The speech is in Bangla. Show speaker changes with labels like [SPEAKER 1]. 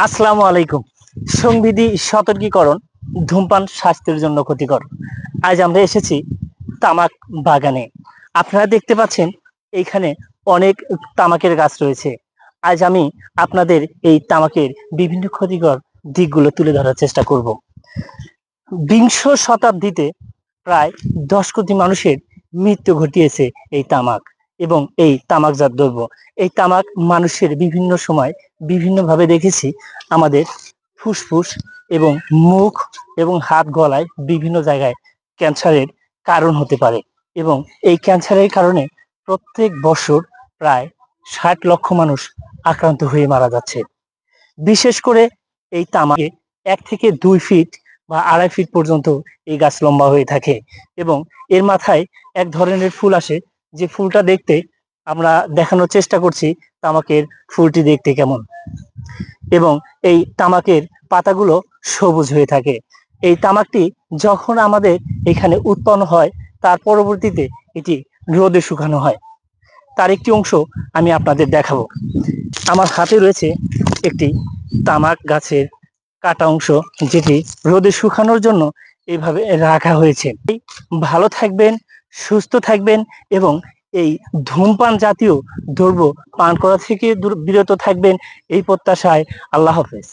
[SPEAKER 1] আসসালামু আলাইকুম। সংবিধি সতর্কীকরণ, ধূমপান স্বাস্থ্যের জন্য ক্ষতিকর। আজ আমরা এসেছি তামাক বাগানে। আপনারা দেখতে পাচ্ছেন এইখানে অনেক তামাকের গাছ রয়েছে। আজ আমি আপনাদের এই তামাকের বিভিন্ন ক্ষতিকর দিকগুলো তুলে ধরার চেষ্টা করব। বিংশ শতাব্দীতে প্রায় 10 কোটি মানুষের মৃত্যু ঘটিয়েছে এই তামাক এবং এই তামাকজাত দ্রব্য। এই তামাক মানুষের বিভিন্ন সময় বিভিন্নভাবে দেখেছি আমাদের ফুসফুস এবং মুখ এবং হাত গলায় বিভিন্ন জায়গায় ক্যান্সারের কারণ হতে পারে এবং এই ক্যান্সারের কারণে প্রত্যেক বছর প্রায় 60 লক্ষ মানুষ আক্রান্ত হয়ে মারা যাচ্ছে। বিশেষ করে এই তামাকে 1 থেকে 2 ফিট বা 2.5 ফিট পর্যন্ত এই গাছ লম্বা হয়ে থাকে এবং এর মাথায় এক ধরনের ফুল আসে, যে ফুলটা দেখতে আমরা দেখানোর চেষ্টা করছি তামাকের ফুলটি দেখতে কেমন। এবং এই তামাকের পাতাগুলো সবুজ হয়ে থাকে। এই তামাকটি যখন আমাদের এখানে উৎপন্ন হয় তার পরবর্তীতে এটি রোদে শুকানো হয়। তার একটি অংশ আমি আপনাদের দেখাবো। আমার হাতে রয়েছে একটি তামাক গাছের কাটা অংশ, যেটি রোদে শুকানোর জন্য এইভাবে রাখা হয়েছে। ভালো থাকবেন, সুস্থ থাকবেন এবং এই ধূমপান জাতীয় দ্রব্য পান করা থেকে বিরত থাকবেন, এই প্রত্যাশায়। আল্লাহ হাফেজ।